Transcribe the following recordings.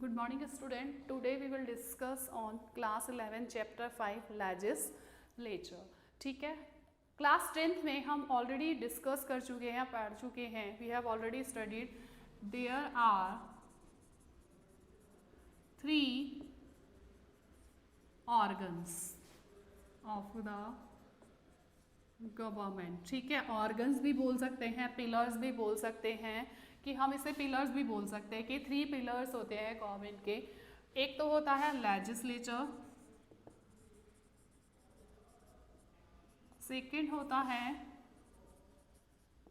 Good morning student. Today we will discuss on class 11 chapter 5 legislature. ठीक है, class 10th में हम already discuss कर चुके हैं, पढ़ चुके हैं. We have already studied. There are 3 organs of the government. ठीक है, ऑर्गन्स भी बोल सकते हैं, पिलर्स भी बोल सकते हैं, कि हम इसे पिलर्स भी बोल सकते हैं कि 3 पिलर्स होते हैं गवर्नमेंट के. एक तो होता है लेजिस्लेचर, सेकंड होता है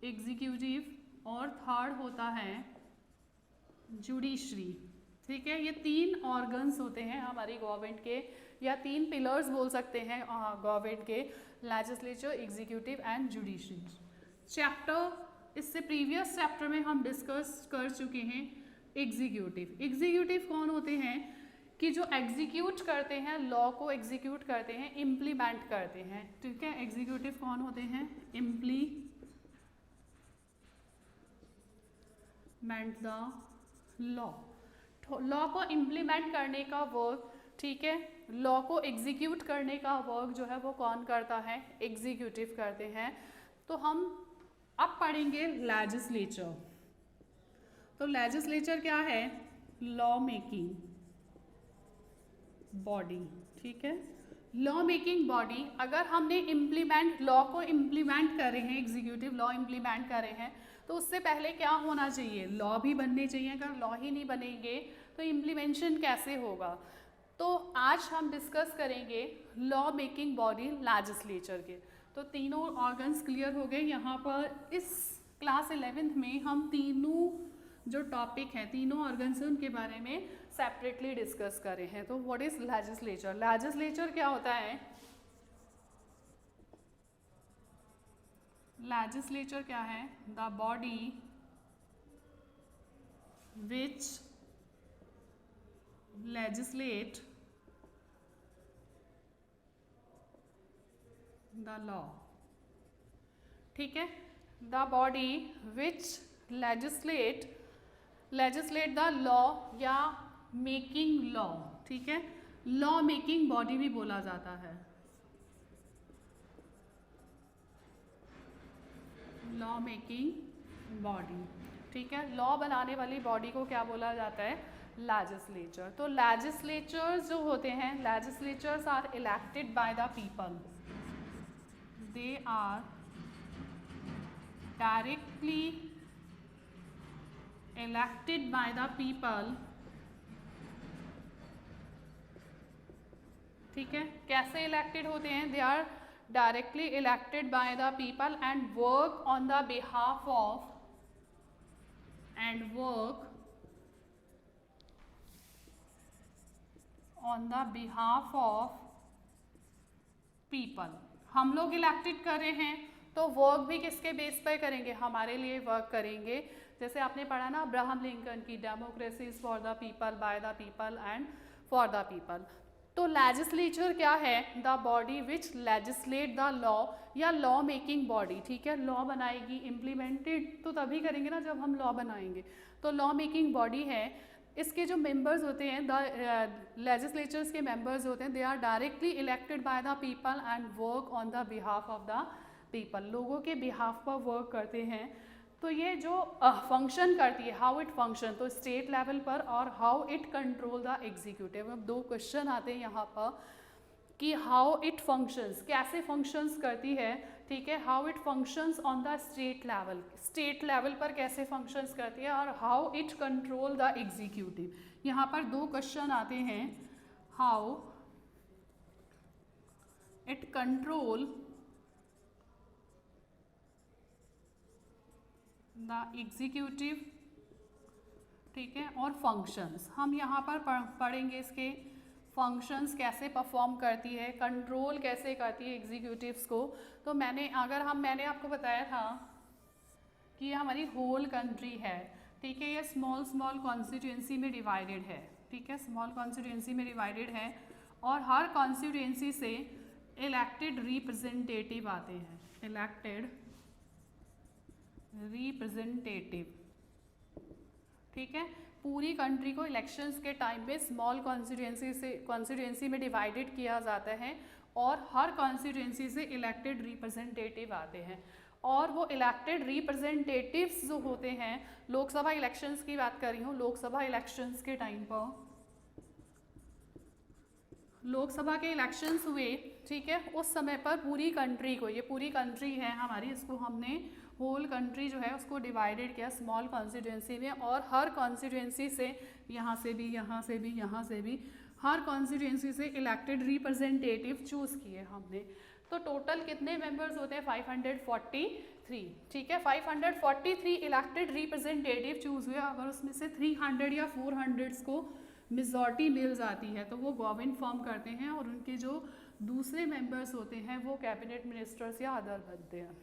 एग्जीक्यूटिव और थर्ड होता है जुडिशरी. ठीक है, ये 3 ऑर्गन्स होते हैं हमारी गवर्नमेंट के, या 3 पिलर्स बोल सकते हैं गवर्नमेंट के, legislature, executive and judiciary. Chapter इससे प्रीवियस चैप्टर में हम डिस्कस कर चुके हैं एग्जीक्यूटिव. एग्जीक्यूटिव कौन होते हैं कि जो एग्जीक्यूट करते हैं, लॉ को एग्जीक्यूट करते हैं, इम्प्लीमेंट करते हैं. ठीक है, एग्जीक्यूटिव कौन होते हैं? Implement the law. लॉ को इम्प्लीमेंट करने का वर्क, ठीक है, लॉ को एग्जीक्यूट करने का वर्क जो है वो कौन करता है? एग्जीक्यूटिव करते हैं. तो हम अब पढ़ेंगे लेजिस्लेचर. तो लेजिस्लेचर क्या है? Law making body. ठीक है, लॉ मेकिंग बॉडी. अगर हमने इम्प्लीमेंट, लॉ को इम्प्लीमेंट कर रहे हैं, एग्जीक्यूटिव लॉ इम्प्लीमेंट कर रहे हैं, तो उससे पहले क्या होना चाहिए? लॉ भी बनने चाहिए. अगर लॉ ही नहीं बनेंगे तो इम्प्लीमेंशन कैसे होगा? तो आज हम डिस्कस करेंगे लॉ मेकिंग बॉडी लेजिस्लेचर के. तो तीनों ऑर्गन्स क्लियर हो गए. यहाँ पर इस क्लास 11th में हम तीनों जो टॉपिक हैं, तीनों ऑर्गन्स हैं, उनके बारे में सेपरेटली डिस्कस कर रहे हैं. तो व्हाट इज लेजिस्लेचर? लेजिस्लेचर क्या होता है? लेजिस्लेचर क्या है? The body which legislate the law. ठीक है, the body which legislate the law या making law. ठीक है, law making body भी बोला जाता है. law making body. ठीक है, लॉ बनाने वाली बॉडी को क्या बोला जाता है? लेजिस्लेचर. तो लेजिस्लेचर्स जो होते हैं, legislatures are elected by the people. They are directly elected by the people. ठीक है, कैसे इलेक्टेड होते हैं? They are directly elected by the people and work on the behalf of on the behalf of people. हम लोग elected कर रहे हैं तो वर्क भी किसके बेस पर करेंगे? हमारे लिए वर्क करेंगे. जैसे आपने पढ़ा ना अब्राहम लिंकन की, democracy is for the people, bye the people and for the people. तो लेजिस्लेचर क्या है? The body which legislate the law, या लॉ मेकिंग बॉडी. ठीक है, लॉ बनाएगी, इम्प्लीमेंटेड तो तभी करेंगे ना जब हम लॉ बनाएंगे. तो लॉ मेकिंग बॉडी है. इसके जो मेंबर्स होते हैं, द लेजिस्लेचर्स के मेंबर्स होते हैं, they are directly elected by the people and work on the behalf of the people. लोगों के बिहाफ पर वर्क करते हैं. तो ये जो फंक्शन करती है, हाउ इट फंक्शन, तो स्टेट लेवल पर, और how it control the executive. अब 2 क्वेश्चन आते हैं यहाँ पर कि हाउ इट फंक्शंस, कैसे फंक्शंस करती है. ठीक है, how it functions on the state level, state level पर कैसे फंक्शंस करती है, और how it control the executive. यहाँ पर 2 क्वेश्चन आते हैं. How it control the executive. ठीक है, और फंक्शंस. हम यहाँ पर पढ़ेंगे इसके फंक्शंस कैसे परफॉर्म करती है, कंट्रोल कैसे करती है एग्जीक्यूटिव्स को. तो मैंने आपको बताया था कि ये हमारी होल कंट्री है. ठीक है, ये स्मॉल कॉन्स्टिट्यूएंसी में डिवाइडेड है. ठीक है, स्मॉल कॉन्स्टिट्यूएंसी में डिवाइडेड है, और हर कॉन्स्टिट्यूएंसी से इलेक्टेड रिप्रेजेंटेटिव आते हैं. Elected representative. ठीक है, पूरी कंट्री को इलेक्शंस के टाइम पे स्मॉल कॉन्स्टिट्यूएंसी में डिवाइडेड किया जाता है और हर कॉन्स्टिट्यूएंसी से इलेक्टेड रिप्रेजेंटेटिव आते हैं और वो इलेक्टेड रिप्रेजेंटेटिव्स जो होते हैं, लोकसभा इलेक्शंस की बात कर रही हूँ, लोकसभा इलेक्शंस के टाइम पर लोकसभा के इलेक्शंस हुए, ठीक है, उस समय पर पूरी कंट्री को, ये पूरी कंट्री है हमारी, इसको हमने होल कंट्री जो है उसको डिवाइडेड किया स्मॉल कॉन्स्टिट्यूएंसी में और हर कॉन्स्टिट्यूएंसी से, यहाँ से भी, यहाँ से भी, यहाँ से भी, हर कॉन्स्टिट्यूएंसी से इलेक्टेड रिप्रेजेंटेटिव चूज़ किए हमने। तो टोटल कितने मेंबर्स होते हैं? 543, ठीक है, 543 इलेक्टेड रिप्रेजेंटेटिव चूज़ हुए। अगर उसमें से 300 या 400 को मेजॉरिटी मिल जाती है तो वो गवर्नमेंट फॉर्म करते हैं और उनके जो दूसरे मेंबर्स होते हैं वो कैबिनेट मिनिस्टर्स या अदर बनते हैं।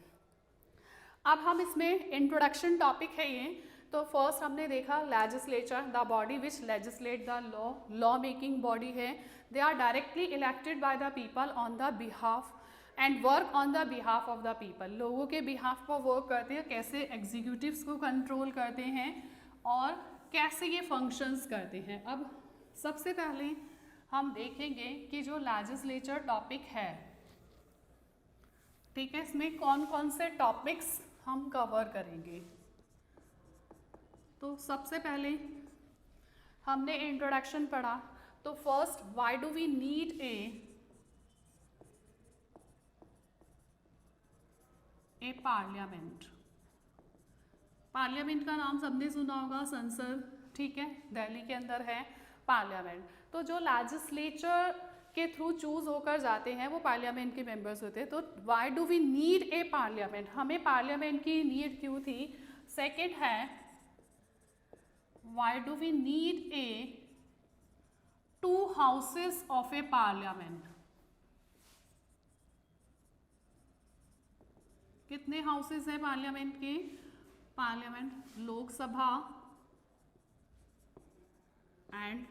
अब हम इसमें इंट्रोडक्शन टॉपिक है ये, तो फर्स्ट हमने देखा legislature, the body which legislate the law, law making body है। They are directly elected by the people on the behalf and work on the behalf of the people. लोगों के behalf पर work करते हैं, कैसे executives को control करते हैं और कैसे ये फंक्शंस करते हैं। अब सबसे पहले हम देखेंगे कि जो लेजिस्लेचर टॉपिक है, ठीक है, इसमें कौन कौन से टॉपिक्स हम कवर करेंगे। तो सबसे पहले हमने इंट्रोडक्शन पढ़ा, तो first why do we need a parliament. Parliament का नाम सबने सुना होगा, संसद, ठीक है, दिल्ली के अंदर है पार्लियामेंट। तो जो लेजिस्लेचर के थ्रू चूज होकर जाते हैं वो पार्लियामेंट के मेंबर्स होते हैं। तो why do we need a parliament, हमें पार्लियामेंट की नीड क्यों थी। सेकंड है why do we need a 2 houses of a parliament. कितने हाउसेस हैं पार्लियामेंट के? Parliament, Lok Sabha and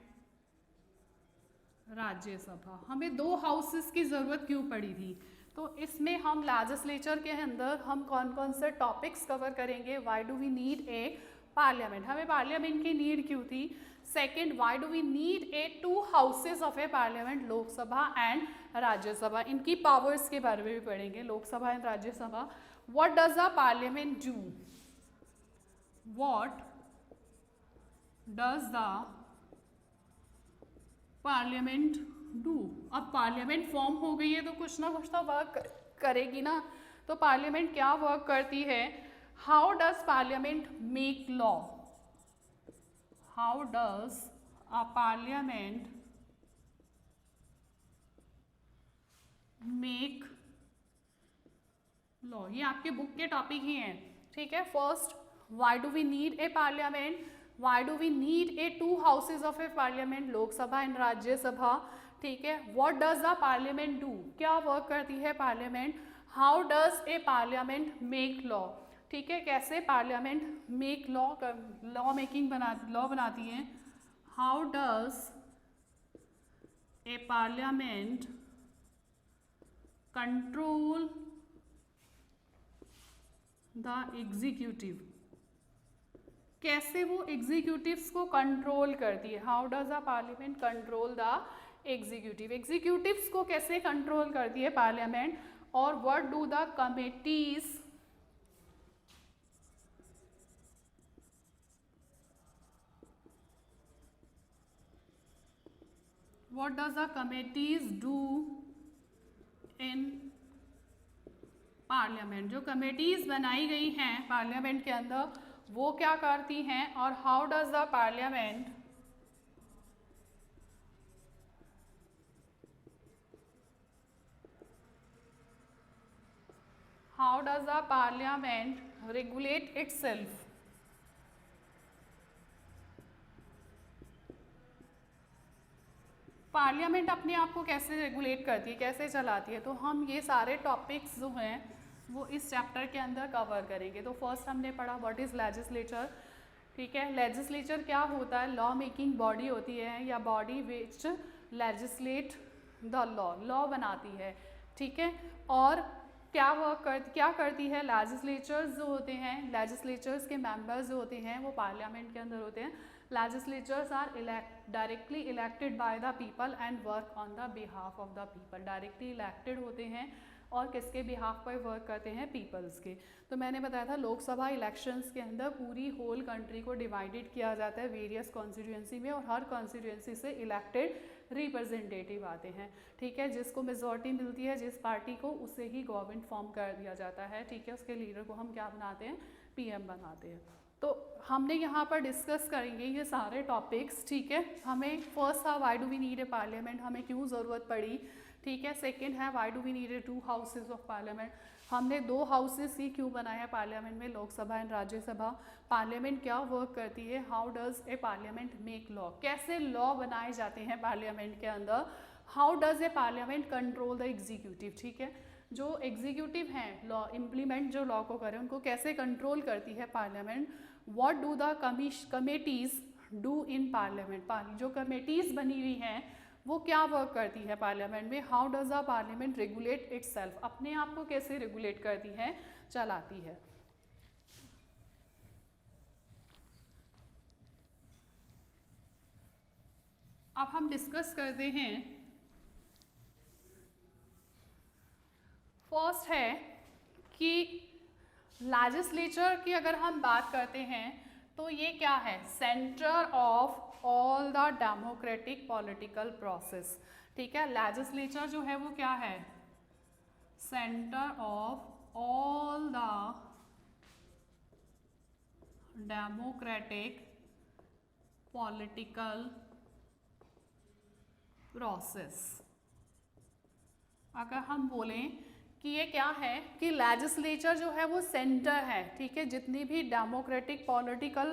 Rajya Sabha. हमें 2 हाउसेस की ज़रूरत क्यों पड़ी थी? तो इसमें हम लेजिस्लेचर के अंदर हम कौन कौन से टॉपिक्स कवर करेंगे। Why do we need a parliament, हमें पार्लियामेंट की नीड क्यों थी। Second, why do we need a 2 houses of a parliament, Lok Sabha and Rajya Sabha. इनकी पावर्स के बारे में भी पढ़ेंगे, Lok Sabha and Rajya Sabha. What does the parliament do, what does the parliament do. अब पार्लियामेंट फॉर्म हो गई है तो कुछ ना कुछ तो वर्क करेगी ना। तो पार्लियामेंट क्या वर्क करती है? How does parliament make law, how does a parliament make law. ये आपके बुक के टॉपिक ही हैं, ठीक है। First, why do we need a parliament, why do we need a 2 houses of a parliament, Lok Sabha and Rajya Sabha, ठीक है। What does the parliament do, क्या वर्क करती है parliament. How does a parliament make law, ठीक है, कैसे parliament make law, law making law बनाती है। How does a parliament control the executive, कैसे वो एग्जीक्यूटिव्स को कंट्रोल करती है। How does the parliament control the executive, executives को कैसे कंट्रोल करती है पार्लियामेंट। और what do the committees, what does the committees do in parliament. जो कमिटीज बनाई गई हैं पार्लियामेंट के अंदर वो क्या करती हैं। और how does the parliament regulate itself, parliament अपने आप को कैसे रेगुलेट करती है, कैसे चलाती है। तो हम ये सारे टॉपिक्स जो हैं वो इस चैप्टर के अंदर कवर करेंगे। तो फर्स्ट हमने पढ़ा व्हाट इज़ लेजिस्लेचर, ठीक है। लेजिस्लेचर क्या होता है? लॉ मेकिंग बॉडी होती है या body which legislate the law, law बनाती है, ठीक है। और क्या करती है लेजिस्लेचर्स जो होते हैं, लेजिस्लेचर्स के मेंबर्स जो होते हैं वो पार्लियामेंट के अंदर होते हैं. Legislatures are directly elected by the people and work on the behalf of the people. Directly elected होते हैं और किसके बिहाफ पर वर्क करते हैं, पीपल्स के. तो मैंने बताया था लोकसभा इलेक्शंस के अंदर पूरी होल कंट्री को डिवाइडेड किया जाता है वेरियस कॉन्स्टिट्यूएंसी में और हर कॉन्स्टिट्यूएंसी से इलेक्टेड रिप्रेजेंटेटिव आते हैं. ठीक है, जिसको मेजॉरिटी मिलती है जिस पार्टी को, उससे ही गवर्नमेंट फॉर्म कर दिया जाता है. ठीक है, उसके लीडर को हम क्या बनाते हैं, पीएम बनाते हैं. तो हमने यहाँ पर डिस्कस करेंगे ये सारे टॉपिक्स. ठीक है, हमें फर्स्ट था why do we need a parliament, हमें क्यों ज़रूरत पड़ी. ठीक है, सेकंड है why do we need a 2 houses of parliament, हमने 2 हाउसेस ही क्यों बनाया पार्लियामेंट में, लोकसभा एंड राज्यसभा. पार्लियामेंट क्या वर्क करती है, how does a parliament make law, कैसे लॉ बनाए जाते हैं पार्लियामेंट के अंदर. How does a parliament control the executive. ठीक है, जो एग्जीक्यूटिव हैं लॉ इम्प्लीमेंट जो लॉ को करें उनको कैसे कंट्रोल करती है parliament. What do the committees do in parliament, जो कमेटीज़ बनी हुई हैं वो क्या वर्क करती है पार्लियामेंट में. How does the parliament regulate itself, अपने आप को कैसे रेगुलेट करती है, चलाती है. अब हम डिस्कस करते हैं. फर्स्ट है कि लेजिस्लेचर की अगर हम बात करते हैं तो ये क्या है, centre of all the democratic political process. ठीक है, लेजिस्लेचर जो है वो क्या है, centre of all the democratic political process. अगर हम बोलें कि ये क्या है कि लेजिस्लेचर जो है वो सेंटर है. ठीक है, जितनी भी डेमोक्रेटिक पॉलिटिकल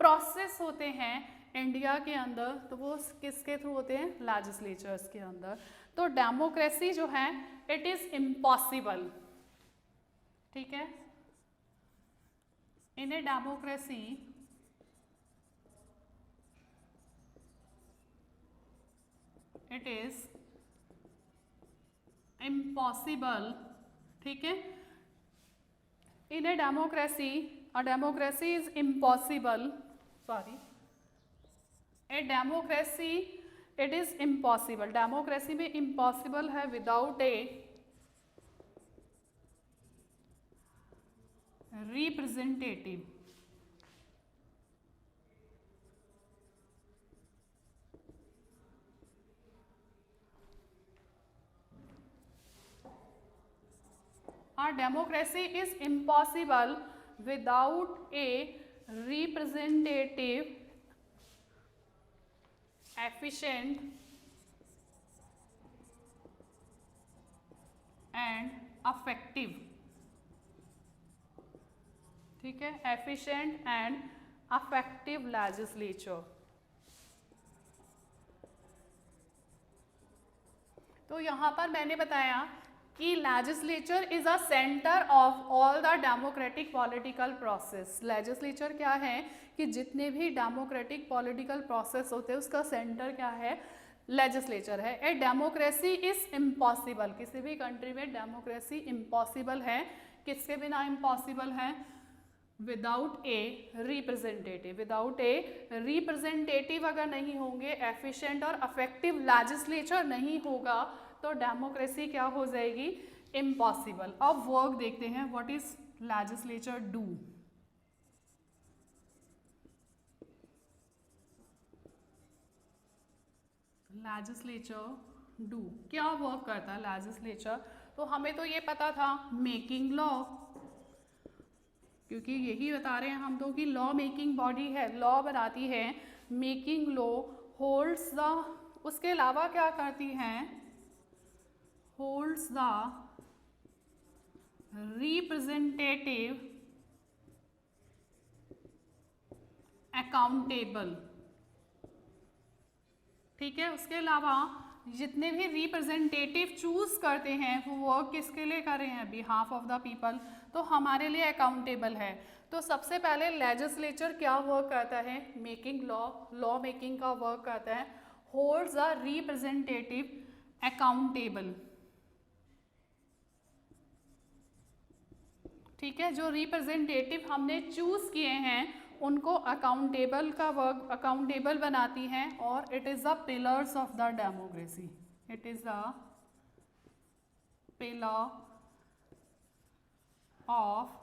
प्रोसेस होते हैं इंडिया के अंदर तो वो किसके थ्रू होते हैं, लेजिस्लेचर्स के अंदर. तो डेमोक्रेसी जो है इट इज इम्पॉसिबल. ठीक है, in a democracy it is impossible. ठीक है, in a democracy, a democracy is impossible, sorry, a democracy it is impossible. Democracy में इम्पॉसिबल है without a representative. Our democracy is impossible without a representative, efficient and effective. ठीक है, efficient and effective legislature. तो यहाँ पर मैंने बताया कि legislature is a centre of all the democratic political process. Legislature क्या है कि जितने भी डेमोक्रेटिक पॉलिटिकल प्रोसेस होते हैं उसका सेंटर क्या है, लेजिस्लेचर है. ए डेमोक्रेसी इज इम्पॉसिबल, किसी भी कंट्री में डेमोक्रेसी इम्पॉसिबल है. किसके बिना इम्पॉसिबल है, without a representative. Without a representative अगर नहीं होंगे, एफिशिएंट और इफेक्टिव लेजिस्लेचर नहीं होगा तो डेमोक्रेसी क्या हो जाएगी, इम्पॉसिबल. अब वर्क देखते हैं, what is legislature do. Legislature do क्या वर्क करता है लेजिस्लेचर. तो हमें तो ये पता था मेकिंग लॉ, क्योंकि यही बता रहे हैं हम तो कि लॉ मेकिंग बॉडी है, लॉ बनाती है. मेकिंग लॉ होल्ड्स द, उसके अलावा क्या करती हैं, holds the representative accountable. ठीक है, उसके अलावा जितने भी रिप्रेजेंटेटिव चूज करते हैं वो वर्क किसके लिए कर रहे हैं, बिहाफ ऑफ द पीपल. तो हमारे लिए अकाउंटेबल है. तो सबसे पहले लेजिस्लेचर क्या वर्क करता है, मेकिंग लॉ, लॉ मेकिंग का वर्क करता है. Holds the representative accountable. ठीक है, जो रिप्रेजेंटेटिव हमने चूज किए हैं उनको अकाउंटेबल का वर्क अकाउंटेबल बनाती हैं और it is the pillars of the democracy, it is the pillar of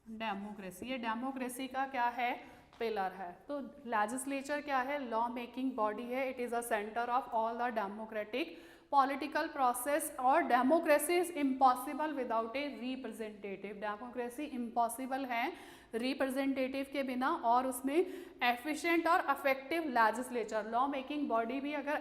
democracy. ये डेमोक्रेसी का क्या है, पिलर है। तो लेजिस्लेचर क्या है, लॉ मेकिंग बॉडी है, it is a centre of all the democratic political process और democracy is impossible without a representative. Democracy impossible है रिप्रेजेंटेटिव के बिना और उसमें एफिशिएंट और effective legislature, law making body भी अगर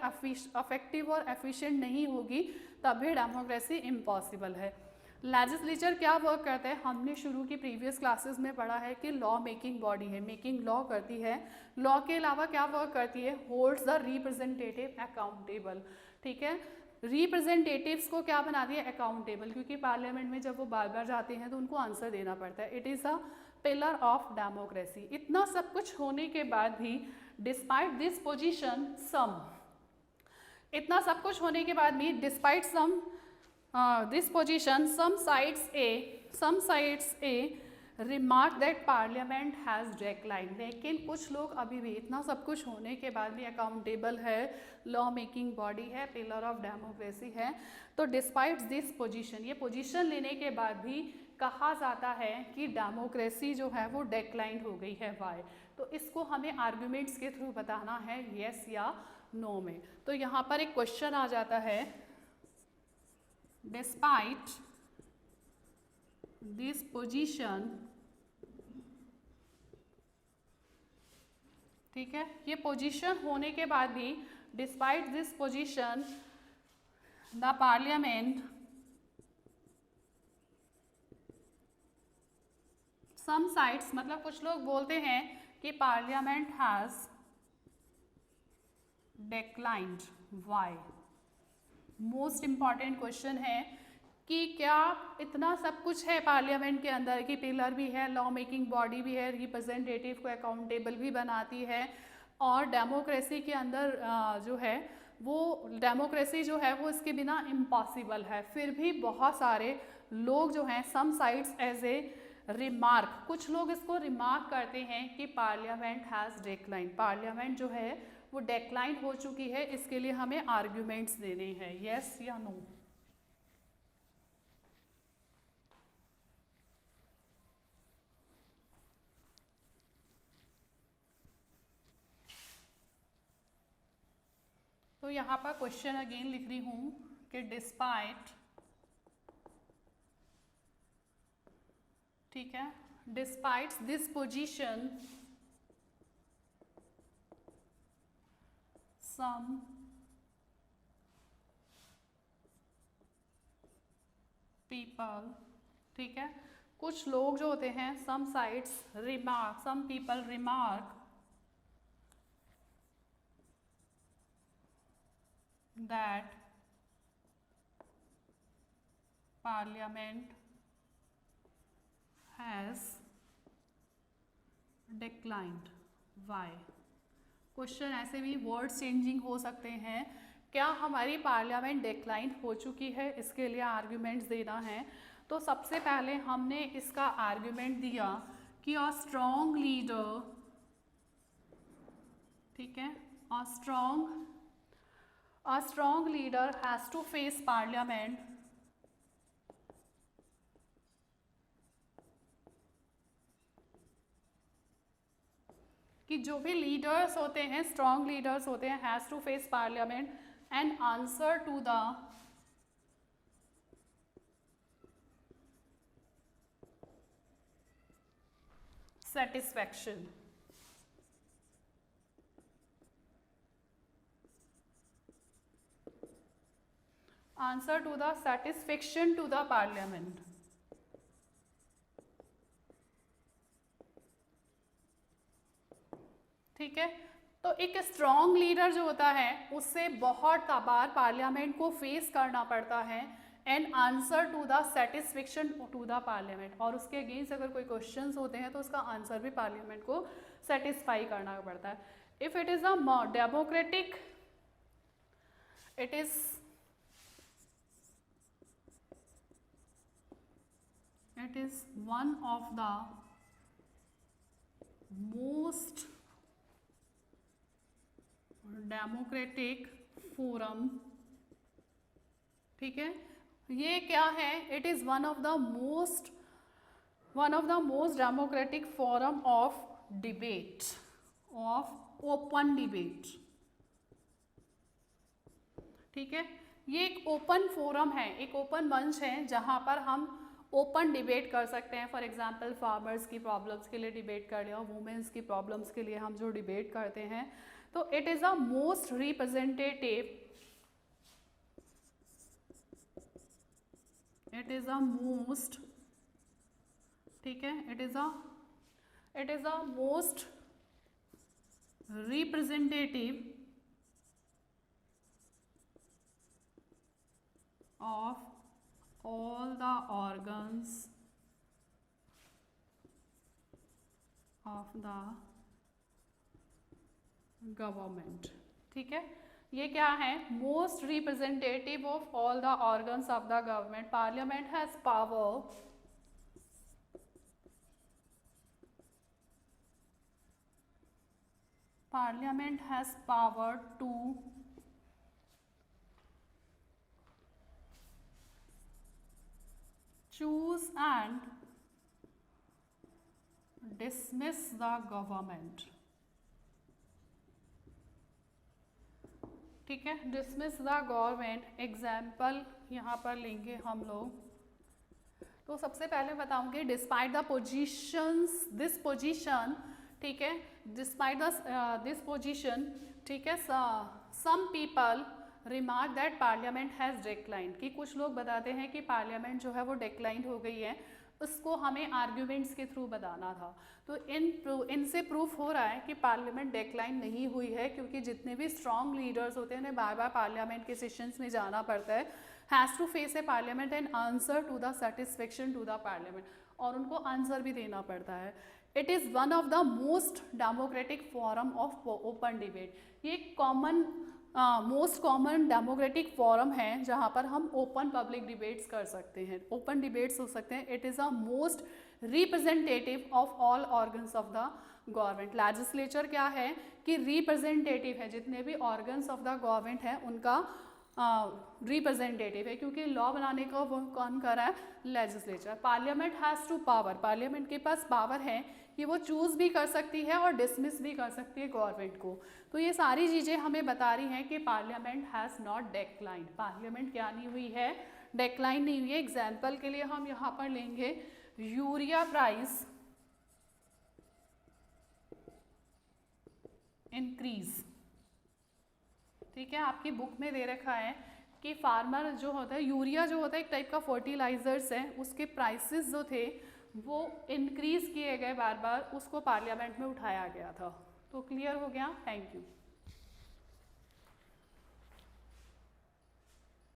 अफेक्टिव और एफिशिएंट नहीं होगी तब भी डेमोक्रेसी इम्पॉसिबल है। लेजिस्लेचर क्या वर्क करता है, हमने शुरू की प्रीवियस क्लासेस में पढ़ा है कि लॉ मेकिंग बॉडी है, मेकिंग लॉ करती है। लॉ के अलावा क्या वर्क करती है, होल्ड्स द रिप्रेजेंटेटिव अकाउंटेबल। ठीक है, रिप्रेजेंटेटिव्स को क्या बनाती है, अकाउंटेबल, क्योंकि पार्लियामेंट में जब वो बार बार जाते हैं तो उनको आंसर देना पड़ता है। It is a pillar of democracy. इतना सब कुछ होने के बाद भी डिस्पाइट दिस पोजीशन सम, इतना सब कुछ होने के बाद भी despite some this position some sides a remark that parliament has declined। लेकिन कुछ लोग अभी भी इतना सब कुछ होने के बाद भी अकाउंटेबल है, लॉ मेकिंग बॉडी है, पिलर ऑफ डेमोक्रेसी है, तो डिस्पाइट दिस पोजीशन, ये पोजीशन लेने के बाद भी कहा जाता है कि डेमोक्रेसी जो है वो डेक्लाइन हो गई है। वाई, तो इसको हमें आर्ग्यूमेंट्स के थ्रू बताना है, येस या नो में। तो यहाँ पर एक क्वेश्चन आ जाता है, despite this position, ठीक है, ये पोजीशन होने के बाद भी despite this position the parliament some sides, मतलब कुछ लोग बोलते हैं कि parliament has declined. Why, most important question है कि क्या इतना सब कुछ है पार्लियामेंट के अंदर कि पिलर भी है, लॉ मेकिंग बॉडी भी है, रिप्रेजेंटेटिव को अकाउंटेबल भी बनाती है और डेमोक्रेसी के अंदर जो है वो डेमोक्रेसी जो है वो इसके बिना इम्पॉसिबल है, फिर भी बहुत सारे लोग जो हैं some sides as a remark, कुछ लोग इसको रिमार्क करते हैं कि पार्लियामेंट हैज़ डेक्लाइन, पार्लियामेंट जो है वो डेक्लाइन हो चुकी है। इसके लिए हमें आर्ग्यूमेंट्स देने हैं, यस या नो। तो यहाँ पर क्वेश्चन अगेन लिख रही हूँ कि डिस्पाइट, ठीक है, despite this position some people, ठीक है, कुछ लोग जो होते हैं some sides remark, some people remark that parliament has declined. Why, question ऐसे भी वर्ड चेंजिंग हो सकते हैं, क्या हमारी पार्लियामेंट डिक्लाइन हो चुकी है, इसके लिए आर्ग्यूमेंट्स देना है। तो सबसे पहले हमने इसका आर्ग्यूमेंट दिया कि अ स्ट्रॉन्ग लीडर, ठीक है, a strong leader has to face parliament कि जो भी लीडर्स होते हैं, स्ट्रॉन्ग लीडर्स होते हैं, has to face parliament and answer to the satisfaction, answer to the satisfaction to the parliament। ठीक है, तो एक स्ट्रॉन्ग लीडर जो होता है उससे बहुत बार पार्लियामेंट को फेस करना पड़ता है and answer to the satisfaction to the parliament, और उसके अगेंस्ट अगर कोई क्वेश्चंस होते हैं तो उसका आंसर भी पार्लियामेंट को सेटिस्फाई करना पड़ता है। If it is a democratic, it is It is one of the most democratic forum. ठीक है, ये क्या है? It is one of the most democratic forum of debate, of open debate. ठीक है, ये एक ओपन फोरम है, एक ओपन मंच है जहाँ पर हम ओपन डिबेट कर सकते हैं. फॉर एग्जांपल फार्मर्स की प्रॉब्लम्स के लिए डिबेट कर लिया, वुमेन्स की प्रॉब्लम्स के लिए हम जो डिबेट करते हैं. तो it is a most representative, it is a most, ठीक है, it is a most representative of all the organs of the government. ठीक है, ये क्या है? Most representative of all the organs of the government. Parliament has power, parliament has power to choose and dismiss the government. ठीक है, dismiss the government example यहाँ पर लेंगे हम लोग. तो सबसे पहले बताऊंगी despite the positions, this position, ठीक है, डिस्पाइट दिस पोजिशन, ठीक है, some people remark that parliament has declined, कि कुछ लोग बताते हैं कि पार्लियामेंट जो है वो डिक्लाइंड हो गई है. उसको हमें आर्ग्यूमेंट्स के थ्रू बताना था. तो इनसे प्रूफ हो रहा है कि पार्लियामेंट डिक्लाइन नहीं हुई है, क्योंकि जितने भी स्ट्रॉन्ग लीडर्स होते हैं उन्हें बार बार पार्लियामेंट के सेशंस में जाना पड़ता है, has to face a parliament and answer to the satisfaction to the parliament, और उनको आंसर भी देना पड़ता है. It is one of the most democratic forum of open debate. ये common most common democratic forum है जहाँ पर हम ओपन पब्लिक डिबेट्स कर सकते हैं, ओपन डिबेट्स हो सकते हैं. It is a most representative of all organs of the government. Legislature क्या है कि रिप्रेजेंटेटिव है, जितने भी ऑर्गन्स ऑफ द गवर्नमेंट हैं उनका रिप्रेजेंटेटिव है, क्योंकि लॉ बनाने का वो कौन कर रहा है? Legislature. Parliament has to power, parliament के पास पावर है कि वो चूज़ भी कर सकती है और डिसमिस भी कर सकती है गवर्नमेंट को. तो ये सारी चीज़ें हमें बता रही हैं कि parliament has not declined. Parliament क्या नहीं हुई है? डिक्लाइन नहीं हुई है. एग्जाम्पल के लिए हम यहाँ पर लेंगे यूरिया प्राइस इंक्रीज. ठीक है, आपकी बुक में दे रखा है कि फार्मर जो होता है, यूरिया जो होता है एक टाइप का फर्टिलाइजर्स है, उसके प्राइसेस जो थे वो इंक्रीज किए गए बार बार, उसको पार्लियामेंट में उठाया गया था. तो क्लियर हो गया? Thank you.